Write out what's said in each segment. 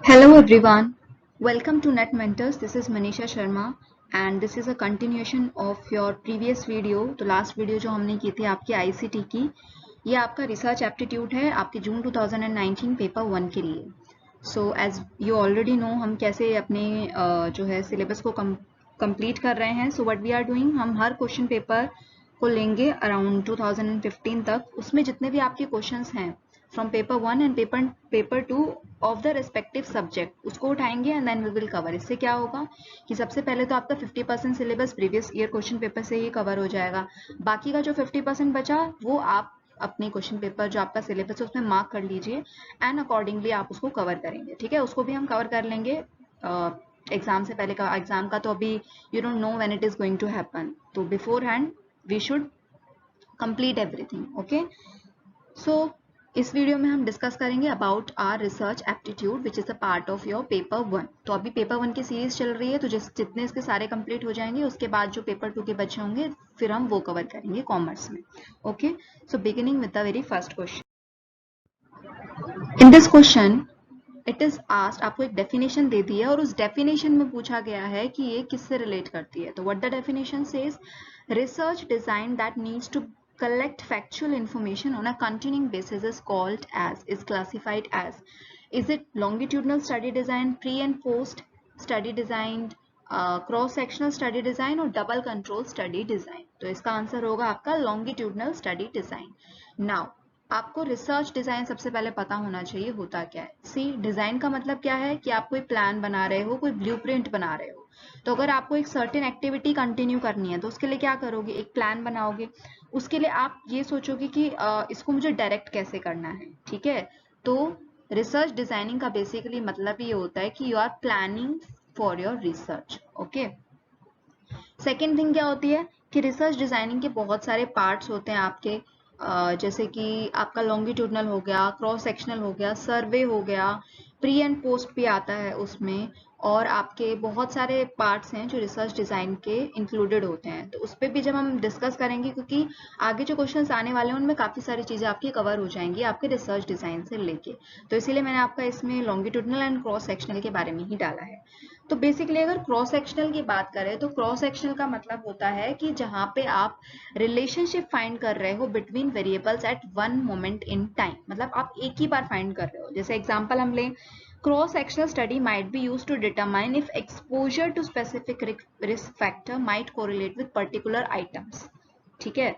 Hello everyone, welcome to Net Mentors. This is Manisha Sharma and this is a continuation of your previous video. तो last video जो हमने की थी आपकी ICT की, ये आपका रिसर्च एप्टीट्यूड है आपके जून 2019 पेपर 1 के लिए. So as you already know हम कैसे अपने जो है सिलेबस को कंप्लीट कर रहे हैं. So what we are doing, हम हर क्वेश्चन पेपर को लेंगे अराउंड 2015 तक. उसमें जितने भी आपके क्वेश्चंस हैं from paper 1 and paper 2 of the respective subject उसको उठाएंगे and then we will cover. इससे क्या होगा कि सबसे पहले तो आपका 50% syllabus previous year question paper से ही कवर हो जाएगा. बाकी का जो 50% बचा वो आप अपने क्वेश्चन पेपर जो आपका सिलेबस है उसमें मार्क कर लीजिए एंड अकॉर्डिंगली आप उसको कवर करेंगे. ठीक है, उसको भी हम कवर कर लेंगे एग्जाम से पहले का. एग्जाम का तो अभी you don't know when it is going to happen, तो beforehand we should complete everything. Okay, so इस वीडियो में हम डिस्कस करेंगे about our research aptitude which is a part of your paper 1. तो अभी पेपर 1 की series चल रही है, तो जितने इसके सारे कंप्लीट हो जाएंगे उसके बाद जो पेपर 2 के बचे होंगे फिर हम वो कवर करेंगे कॉमर्स में. Okay, so beginning with the very first question. In this question it is asked, आपको एक डेफिनेशन दे दी है और उस डेफिनेशन में पूछा गया है कि ये किससे रिलेट करती है. तो what the definition says, research design that needs to collect factual information on a continuing basis is classified as, is it longitudinal study design, pre and post study design, cross sectional study design और double control study design. तो इसका answer होगा आपका longitudinal study design. Now आपको research design सबसे पहले पता होना चाहिए होता क्या है. सी, डिजाइन का मतलब क्या है कि आप कोई प्लान बना रहे हो, कोई ब्लूप्रिंट बना रहे हो. तो अगर आपको एक सर्टेन एक्टिविटी कंटिन्यू करनी है तो उसके लिए क्या करोगे, एक प्लान बनाओगे. उसके लिए आप ये सोचोगे कि इसको मुझे डायरेक्ट कैसे करना है. ठीक है, तो रिसर्च डिजाइनिंग का बेसिकली मतलब ये होता है कि you are planning for your research. Okay, second thing क्या होती है कि रिसर्च डिजाइनिंग के बहुत सारे पार्ट्स होते हैं आपके, जैसे कि आपका लॉन्गिट्यूडनल हो गया, क्रॉस सेक्शनल हो गया, सर्वे हो गया, प्री एंड पोस्ट भी आता है उसमें, और आपके बहुत सारे पार्ट्स हैं जो रिसर्च डिजाइन के इंक्लूडेड होते हैं. तो उस पर भी जब हम डिस्कस करेंगे, क्योंकि आगे जो क्वेश्चंस आने वाले हैं उनमें काफ़ी सारी चीज़ें आपकी कवर हो जाएंगी आपके रिसर्च डिजाइन से लेके. तो इसीलिए मैंने आपका इसमें लॉन्गिट्यूडनल एंड क्रॉस सेक्शनल के बारे में ही डाला है. तो बेसिकली अगर क्रॉस सेक्शनल की बात करें तो क्रॉस सेक्शनल का मतलब होता है कि जहां पे आप रिलेशनशिप फाइंड कर रहे हो between variables at one moment in time. मतलब आप एक ही बार फाइंड कर रहे हो. जैसे एग्जांपल हम लें, cross sectional study might be used to determine if exposure to specific risk factor might correlate with particular items. ठीक है,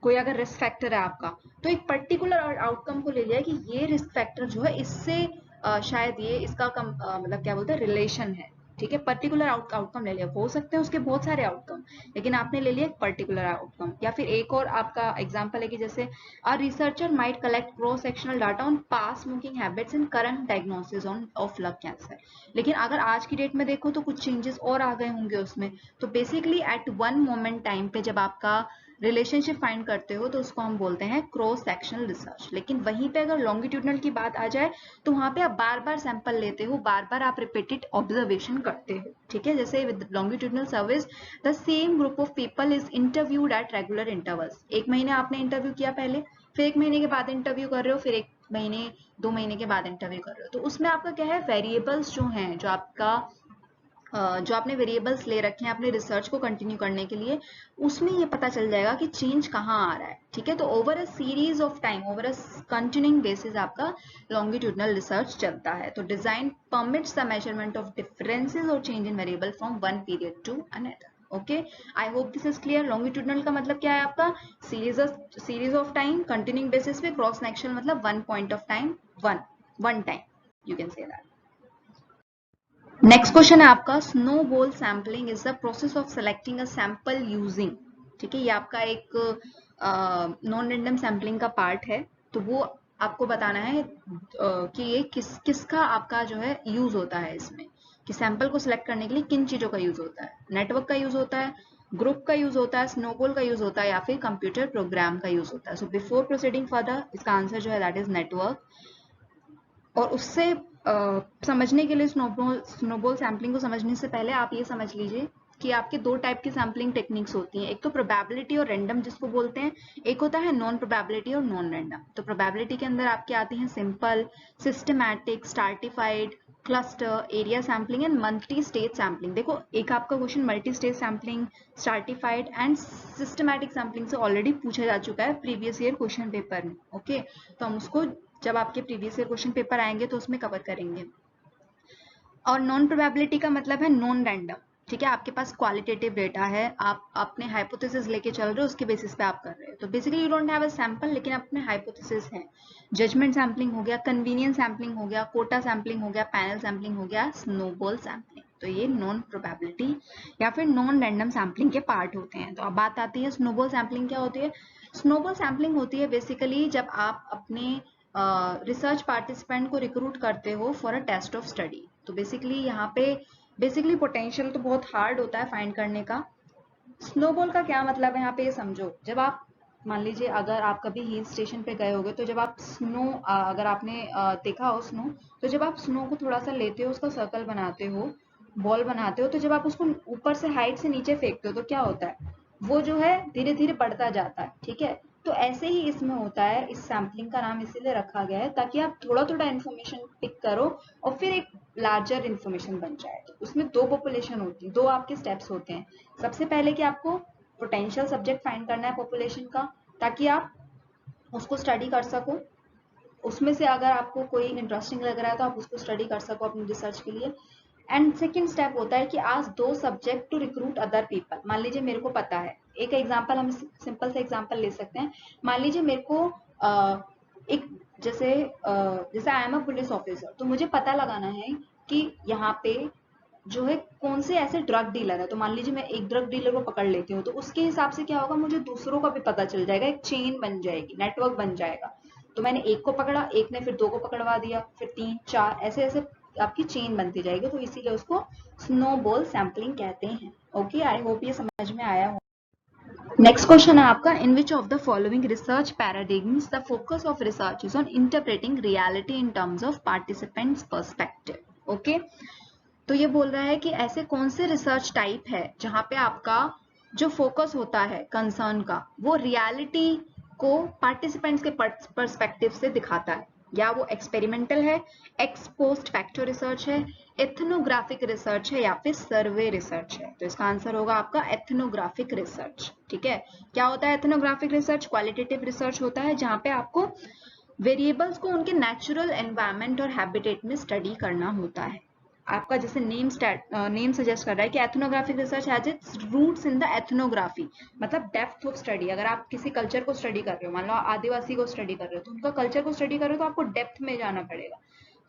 कोई अगर रिस्क फैक्टर है आपका, तो एक पर्टिकुलर आउटकम को ले लिया कि ये रिस्क फैक्टर जो है इससे शायद ये इसका मतलब क्या बोलते हैं रिलेशन है. ठीक है, पर्टिकुलर आउटकम ले लिया. हो सकते हैं उसके बहुत सारे आउटकम, लेकिन आपने ले लिया एक पर्टिकुलर आउटकम. या फिर एक और आपका एग्जांपल है कि जैसे a researcher might collect cross sectional data on past smoking habits in current diagnosis of lung cancer. लेकिन अगर आज की डेट में देखो तो कुछ चेंजेस और आ गए होंगे उसमें. तो basically at one moment time पे जब आपका रिलेशनशिप फाइंड करते हो तो उसको हम बोलते हैं क्रॉस सेक्शनल रिसर्च. लेकिन वहीं पे अगर लॉन्गिट्यूडनल की बात आ जाए तो वहां पे आप बार बार सैंपल लेते हो, बार बार आप रिपीटेड ऑब्जर्वेशन करते हो. ठीक है, जैसे with longitudinal service the same group of people is interviewed at regular intervals. एक महीने आपने इंटरव्यू किया पहले, फिर एक महीने के बाद इंटरव्यू कर रहे हो, फिर एक महीने 2 महीने के बाद इंटरव्यू कर रहे हो. तो उसमें आपका क्या है, वेरिएबल्स जो हैं, जो आपने वेरिएबल्स ले रखे हैं अपने रिसर्च को कंटिन्यू करने के लिए, उसमें ये पता चल जाएगा कि चेंज कहाँ आ रहा है. ठीक है, तो over a series of time, over a continuing basis आपका लॉन्गिट्यूडनल रिसर्च चलता है. तो design permits the measurement of differences और change in variable from one period to another. Okay, I hope this is clear. Longitudinal का मतलब क्या है आपका, series of time continuing basis पे. क्रॉस सेक्शनल मतलब one point of time, one time, you can say that. Next question है आपका, snow ball sampling is the process of selecting a sample using. ठीक है, ये आपका एक नॉन रैंडम सैम्पलिंग का पार्ट है. तो वो आपको बताना है कि ये किसका आपका जो है यूज होता है इसमें, कि सैंपल को सिलेक्ट करने के लिए किन चीजों का यूज होता है. नेटवर्क का यूज होता है, ग्रुप का यूज होता है, स्नोबॉल का यूज होता है, या फिर कंप्यूटर प्रोग्राम का यूज होता है. सो बिफोर प्रोसीडिंग फर्दर इसका आंसर जो है दैट इज नेटवर्क. और उससे समझने के लिए स्नोबॉल सैम्पलिंग को समझने से पहले आप ये समझ लीजिए कि आपके दो टाइप की सैम्पलिंग टेक्निक्स होती हैं. एक तो प्रोबेबिलिटी और रैंडम जिसको बोलते हैं, एक होता है नॉन प्रोबेबिलिटी और नॉन रैंडम. तो प्रोबेबिलिटी के अंदर आपके आती हैं simple, systematic, stratified, cluster, area sampling and multi stage sampling. देखो एक आपका question multi stage sampling, stratified and systematic sampling से ऑलरेडी पूछा जा चुका है प्रीवियस ईयर क्वेश्चन पेपर में। ओके, तो हम उसको जब आपके प्रीवियस ईयर क्वेश्चन पेपर आएंगे तो उसमें कवर करेंगे। और नॉन प्रोबेबिलिटी का मतलब है नॉन रैंडम। ठीक है, आपके पास क्वालिटेटिव डेटा है, आप अपने हाइपोथेसिस लेके चल रहे हो, उसके बेसिस पे आप कर रहे हो। तो basically you don't have a sample, लेकिन अपने हाइपोथेसिस है। जजमेंट सैम्पलिंग हो गया, कन्वीनियंस सैम्पलिंग हो गया, कोटा सैम्पलिंग हो गया, पैनल सैम्पलिंग हो गया, स्नोबॉल सैम्पलिंग। तो ये नॉन प्रोबेबिलिटी या फिर नॉन रैंडम सैम्पलिंग के पार्ट होते हैं। तो अब बात आती है स्नोबॉल सैम्पलिंग क्या होती है। स्नोबॉल सैम्पलिंग होती है बेसिकली जब आप अपने रिसर्च पार्टिसिपेंट को रिक्रूट करते हो for a test of study. तो बेसिकली यहाँ पे बेसिकली पोटेंशियल तो बहुत हार्ड होता है फाइंड करने का। स्नोबॉल का क्या मतलब है यहाँ पे ये समझो। जब आप मान लीजिए अगर आप कभी हिल स्टेशन पे गए होगे तो जब आप स्नो अगर आपने देखा हो स्नो, तो जब आप स्नो को थोड़ा सा लेते हो, उसका सर्कल बनाते हो, बॉल बनाते हो, तो जब आप उसको ऊपर से हाइट से नीचे फेंकते हो तो क्या होता है, वो जो है धीरे धीरे बढ़ता जाता है। ठीक है, तो ऐसे ही इसमें होता है। इस सैम्पलिंग का नाम इसीलिए रखा गया है ताकि आप थोड़ा थोड़ा इन्फॉर्मेशन पिक करो और फिर एक लार्जर इन्फॉर्मेशन बन जाए। तो उसमें दो पॉपुलेशन होती है, दो आपके स्टेप्स होते हैं। सबसे पहले कि आपको पोटेंशियल सब्जेक्ट फाइंड करना है पॉपुलेशन का, ताकि आप उसको स्टडी कर सको। उसमें से अगर आपको कोई इंटरेस्टिंग लग रहा है तो आप उसको स्टडी कर सको अपनी रिसर्च के लिए। एंड सेकेंड स्टेप होता है कि आज दो subject to recruit other people. मान लीजिए मेरे को पता है, एक एग्जांपल हम सिंपल से एग्जांपल ले सकते हैं। मान लीजिए मेरे को एक जैसे I am a police officer, तो मुझे पता लगाना है कि यहाँ पे जो है कौन से ऐसे ड्रग डीलर है। तो मान लीजिए मैं एक ड्रग डीलर को पकड़ लेती हूँ, तो उसके हिसाब से क्या होगा, मुझे दूसरों का भी पता चल जाएगा, एक चेन बन जाएगी, नेटवर्क बन जाएगा। तो मैंने एक को पकड़ा, एक ने फिर दो को पकड़वा दिया, फिर तीन चार, ऐसे ऐसे आपकी चेन बनती जाएगी। तो इसीलिए उसको स्नोबॉल सैम्पलिंग कहते हैं। ओके, आई होप ये समझ में आया हो। नेक्स्ट क्वेश्चन है आपका, in which of the following research paradigms the focus of research is on interpreting reality in terms of participants perspective. Okay, तो ये बोल रहा है कि ऐसे कौन से रिसर्च टाइप है जहां पे आपका जो फोकस होता है कंसर्न का, वो रियलिटी को पार्टिसिपेंट्स के पर्सपेक्टिव से दिखाता है। या वो एक्सपेरिमेंटल है, एक्स पोस्ट फैक्टर रिसर्च है, एथनोग्राफिक रिसर्च है, या फिर सर्वे रिसर्च है। तो इसका आंसर होगा आपका एथनोग्राफिक रिसर्च। ठीक है, क्या होता है एथनोग्राफिक रिसर्च? क्वालिटेटिव रिसर्च होता है जहां पे आपको वेरिएबल्स को उनके नेचुरल एनवायरनमेंट और हैबिटेट में स्टडी करना होता है। आपका जैसे नेम सजेस्ट कर रहा है कि ethnographic research has its roots in the ethnography, मतलब डेप्थ ऑफ स्टडी। अगर आप किसी कल्चर को स्टडी कर रहे हो, मान लो आदिवासी को स्टडी कर रहे हो, तो उनका कल्चर को स्टडी कर रहे हो तो आपको डेप्थ में जाना पड़ेगा।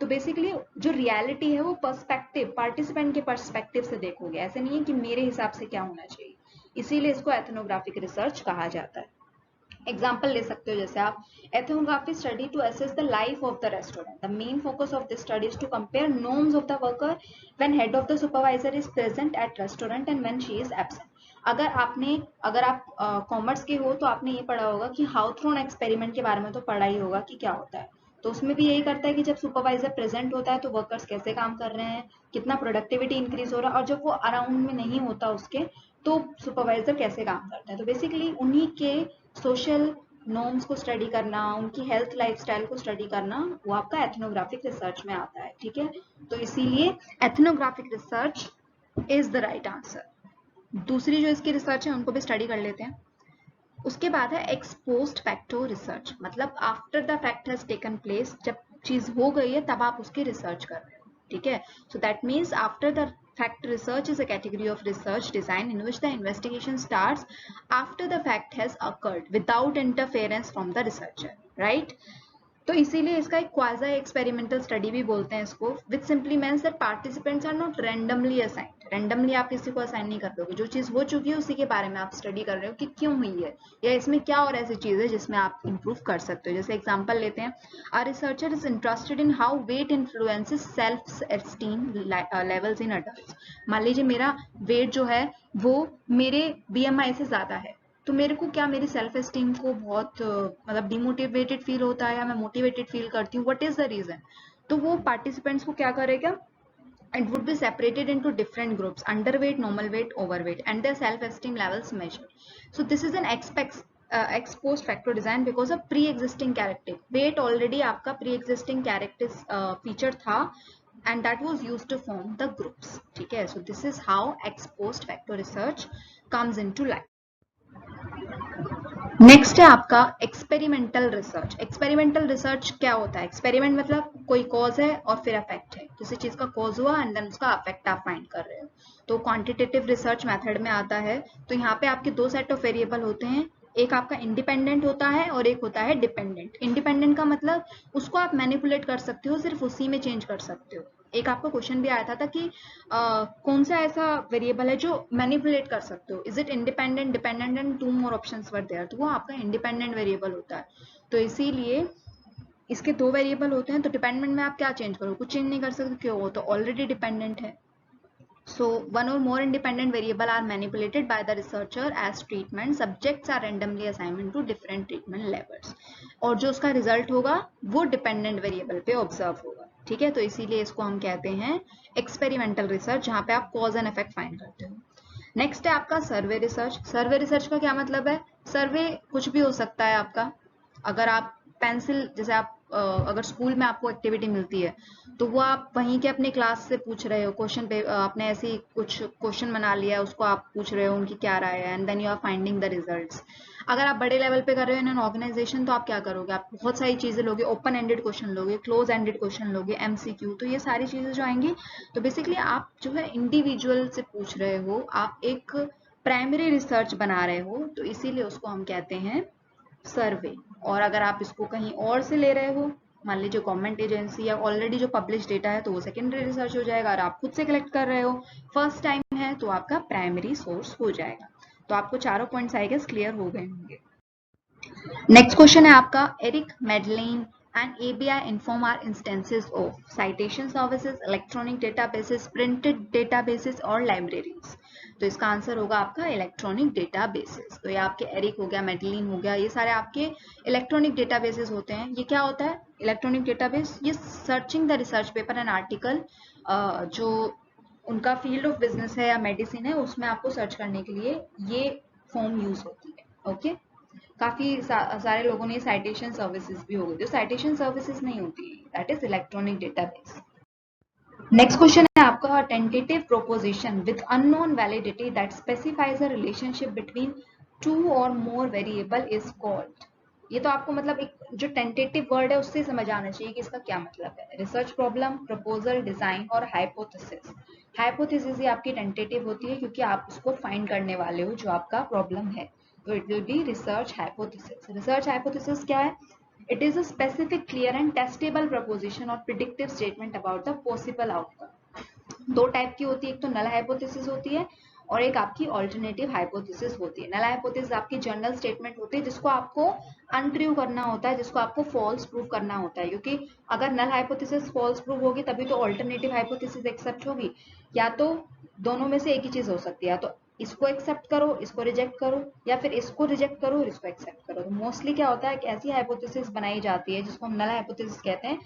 तो बेसिकली जो रियलिटी है वो पर्सपेक्टिव, पार्टिसिपेंट के पर्सपेक्टिव से देखोगे, ऐसे नहीं है कि मेरे हिसाब से क्या होना चाहिए। इसीलिए इसको एथनोग्राफिक रिसर्च कहा जाता है। एग्जाम्पल ले सकते हो जैसे आप, ethnography study to assess the life of the restaurant. The main focus of this study is to compare norms of the worker when head of the supervisor is present at restaurant and when she is absent. अगर आप commerce के हो तो आपने ये पढ़ा होगा कि हाउथ्रोन एक्सपेरिमेंट के बारे में तो पढ़ा ही होगा कि क्या होता है। तो उसमें भी यही करता है कि जब सुपरवाइजर प्रेजेंट होता है तो वर्कर्स कैसे काम कर रहे हैं, कितना प्रोडक्टिविटी इंक्रीज हो रहा है, और जब वो अराउंड में नहीं होता उसके, तो सुपरवाइजर कैसे काम करता है। तो बेसिकली उन्हीं के सोशल नॉर्म्स को स्टडी करना, उनकी हेल्थ लाइफस्टाइल को स्टडी करना, वो आपका एथनोग्राफिक रिसर्च में आता है। ठीक है, तो इसीलिए ethnographic research is the right answer. दूसरी जो इसकी रिसर्च है उनको भी स्टडी कर लेते हैं। उसके बाद है एक्स पोस्ट फैक्टो रिसर्च, मतलब after the fact has taken place, जब चीज हो गई है तब आप उसकी रिसर्च कर रहे हो। ठीक है, so that means after the fact research is a category of research design in which the investigation starts after the fact has occurred without interference from the researcher, right? तो इसीलिए इसका एक क्वाजा एक्सपेरिमेंटल स्टडी भी बोलते हैं इसको, which simply means that participants are not randomly assigned. Randomly आप किसी को असाइन नहीं कर दोगे, जो चीज हो चुकी है उसी के बारे में आप स्टडी कर रहे हो कि क्यों हुई है, या इसमें क्या और ऐसी चीज है जिसमें आप इंप्रूव कर सकते हो। जैसे एग्जांपल लेते हैं, a researcher is interested in how weight influences self esteem levels in adults. मान लीजिए मेरा वेट जो है वो मेरे बीएमआई से ज्यादा है, तो मेरे को क्या, मेरी सेल्फ एस्टीम को बहुत मतलब डिमोटिवेटेड फील होता है या मैं मोटिवेटेड फील करती हूँ, व्हाट इज द रीजन। तो वो पार्टिसिपेंट्स को क्या करेगा, it would be separated into different groups: underweight, normal weight, overweight, and their self-esteem levels measured. So this is an ex post factor design because of pre-existing character. Weight already आपका pre-existing character feature था and that was used to form the groups. ठीक है, so this is how ex post facto research comes into life. Next है आपका experimental research. Experimental research क्या होता है? Experiment मतलब कोई कॉज है और फिर अफेक्ट है, किसी चीज का कॉज हुआ एंड देन उसका अफेक्ट आप फाइंड कर रहे हो, तो क्वांटिटेटिव रिसर्च मेथड में आता है. तो यहाँ पे आपके दो सेट ऑफ वेरिएबल होते हैं, एक आपका इंडिपेंडेंट होता है और एक होता है डिपेंडेंट. इंडिपेंडेंट का मतलब उसको आप मैनिपुलेट कर सकते हो, सिर्फ उसी में चेंज कर सकते हो. एक आपका क्वेश्चन भी आया था कि कौन सा ऐसा वेरिएबल है जो मैनिपुलेट कर सकते हो, is it independent, dependent and two more options were there, तो वो आपका इंडिपेंडेंट वेरिएबल होता है. तो इसीलिए इसके दो वेरिएबल होते हैं, तो डिपेंडेंट में आप क्या चेंज करो, कुछ चेंज नहीं कर सकते, क्यों, वो तो ऑलरेडी डिपेंडेंट है. So one or more independent variable are manipulated by the researcher as treatment. Subjects are randomly assigned to different treatment levels. और जो उसका रिजल्ट होगा वो डिपेंडेंट वेरिएबल पे ऑब्जर्व होगा. ठीक है, तो इसीलिए इसको हम कहते हैं एक्सपेरिमेंटल रिसर्च, जहाँ पे आप कॉज एंड इफेक्ट फाइंड करते हो. नेक्स्ट है आपका सर्वे रिसर्च. सर्वे रिसर्च का क्या मतलब है? सर्वे कुछ भी हो सकता है आपका. अगर आप पेंसिल, जैसे आप अगर स्कूल में आपको एक्टिविटी मिलती है तो वो आप वहीं के अपने क्लास से पूछ रहे हो क्वेश्चन पे, आपने ऐसे ही कुछ क्वेश्चन बना लिया, उसको आप पूछ रहे हो उनकी क्या राय है, and then you are finding the results. अगर आप बड़े लेवल पे कर रहे हो इन एन ऑर्गेनाइजेशन, तो आप क्या करोगे, आप बहुत सारी चीजें लोगे, ओपन एंडेड क्वेश्चन लोगे, क्लोज एंडेड क्वेश्चन लोगे, एमसीक्यू, तो ये सारी चीजें जो आएंगी, तो बेसिकली आप जो है इंडिविजुअल से पूछ रहे हो, आप एक प्राइमरी रिसर्च बना रहे हो, तो इसीलिए उसको हम कहते हैं सर्वे. और अगर आप इसको कहीं और से ले रहे हो, मान लीजिए गवर्नमेंट एजेंसी या ऑलरेडी जो पब्लिश डेटा है, तो वो सेकेंडरी रिसर्च हो जाएगा. और आप खुद से कलेक्ट कर रहे हो, फर्स्ट टाइम है, तो आपका प्राइमरी सोर्स हो जाएगा. तो आपको चारों पॉइंट्स आई गेस क्लियर हो गए होंगे. नेक्स्ट क्वेश्चन है आपका, Eric Medlin and ABI inform are instances of citation services, electronic databases, printed databases और libraries. तो इसका आंसर होगा आपका इलेक्ट्रॉनिक डेटाबेसेस. तो ये आपके एरिक हो गया, मेडलिन हो गया, ये सारे आपके इलेक्ट्रॉनिक डेटाबेसेस होते हैं. ये क्या होता है इलेक्ट्रॉनिक डेटाबेस? ये searching the research paper and article, जो उनका फील्ड ऑफ बिजनेस है या मेडिसिन है, उसमें आपको सर्च करने के लिए ये फॉर्म यूज होती है. ओके, काफी सारे लोगों ने साइटेशन सर्विसेज भी हो गई, जो साइटेशन सर्विसेज नहीं होती, that is electronic database. Next question है आपका, tentative proposition with unknown validity that specifies a relationship between two और मोर वेरिएबल इज कॉल्ड. ये तो आपको मतलब एक जो टेंटेटिव वर्ड है उससे समझ आना चाहिए कि इसका क्या मतलब है. रिसर्च प्रॉब्लम, प्रपोजल, डिजाइन और हाइपोथेसिस. हाइपोथेसिस ही आपकी टेंटेटिव होती है क्योंकि आप उसको फाइंड करने वाले हो जो आपका प्रॉब्लम है, तो it will be research hypothesis. Research hypothesis क्या है? It is a specific, clear and testable proposition or predictive statement about the possible outcome. दो टाइप की होती है, एक तो नल हाइपोथेसिस होती है और एक आपकी ऑल्टरनेटिव हाइपोथेसिस होती है. नल हाइपोथेसिस आपकी जनरल स्टेटमेंट होती है जिसको आपको अनट्रू करना होता है, जिसको आपको फॉल्स प्रूव करना होता है, क्योंकि अगर नल हाइपोथेसिस फॉल्स प्रूव होगी तभी तो ऑल्टरनेटिव हाइपोथेसिस एक्सेप्ट होगी. या तो दोनों में से एक ही चीज हो सकती है, या तो इसको एक्सेप्ट करो, इसको रिजेक्ट करो, या फिर इसको रिजेक्ट करो और इसको एक्सेप्ट करो. तो मोस्टली क्या होता है कि ऐसी हाइपोथेसिस बनाई जाती है जिसको हम नल हाइपोथेसिस कहते हैं,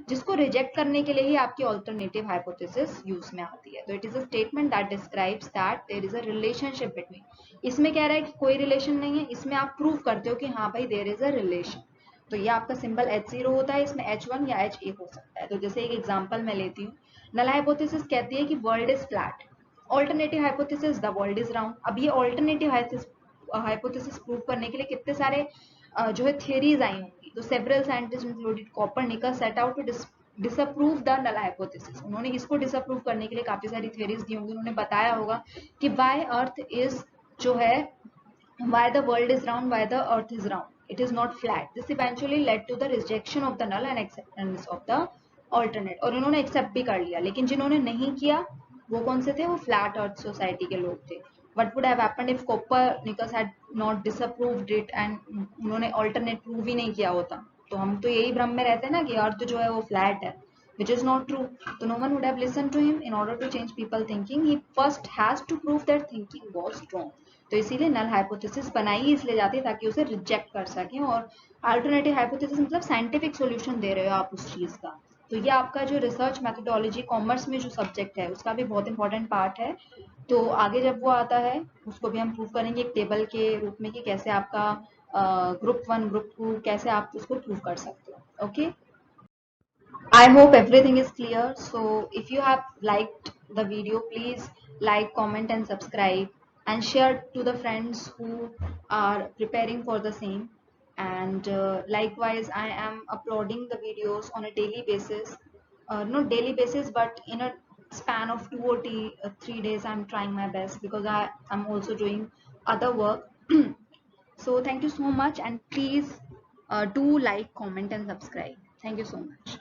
जिसको रिजेक्ट करने के लिए ही आपकी ऑल्टरनेटिव हाइपोथेसिस यूज में आती है. तो it is a statement that describes that there is a relationship between. इसमें कह रहा है कि कोई रिलेशन नहीं है, इसमें आप प्रूव करते हो कि हाँ भाई देयर इज अ रिलेशन. तो ये आपका सिंबल H0 होता है, इसमें H1 या H1 हो सकता है. तो जैसे एक एग्जांपल मैं लेती हूँ, नल हाइपोथेसिस कहती है कि world is flat. Alternative hypothesis the world is round. अब ये ऑल्टरनेटिव हाइपोथेसिस प्रूव करने के लिए कितने सारे जो है थियरीज आई होंगी. तो several scientist included Copernicus set out to disapprove the null hypothesis. उन्होंने इसको डिसअप्रूव करने के लिए काफी सारी थियरीज दी होंगी. उन्होंने बताया होगा कि व्हाई अर्थ इज जो है, why the world is round, why the earth is round, it is not flat. This eventually led to the rejection of the null and acceptance of the alternate. और उन्होंने accept भी कर लिया, लेकिन जिन्होंने नहीं किया वो कौन से थे? वो फ्लैट अर्थ सोसाइटी के लोग थे. What would have happened if Copernicus had not disapproved it and उन्होंने alternate prove ही नहीं किया होता? तो हम तो यही भ्रम में रहते हैं ना कि अर्थ जो है वो फ्लैट है, which is not true. So no one would have listened to him. In order to change people thinking, he first has to prove that thinking was wrong. तो इसीलिए नल हाइपोथेसिस बनाई इसलिए जाती है ताकि उसे रिजेक्ट कर सकें. और अल्टरनेटिव हाइपोथेसिस मतलब साइंटिफिक सॉल्यूशन दे रहे हो आप उस चीज का. तो ये आपका जो रिसर्च मेथोडोलॉजी कॉमर्स में जो सब्जेक्ट है उसका भी बहुत इंपॉर्टेंट पार्ट है. तो आगे जब वो आता है उसको भी हम प्रूव करेंगे एक टेबल के रूप में कि कैसे आपका ग्रुप 1 ग्रुप 2 कैसे आप उसको प्रूव कर सकते हो. Okay, I hope everything is clear. So if you have liked the video, please like, comment and subscribe and share to the friends who are preparing for the same. And likewise, I am uploading the videos on a daily basis. Not daily basis, but in a span of 2 or 3 days, I'm trying my best because I'm also doing other work. So thank you so much, and please do like, comment and subscribe. Thank you so much.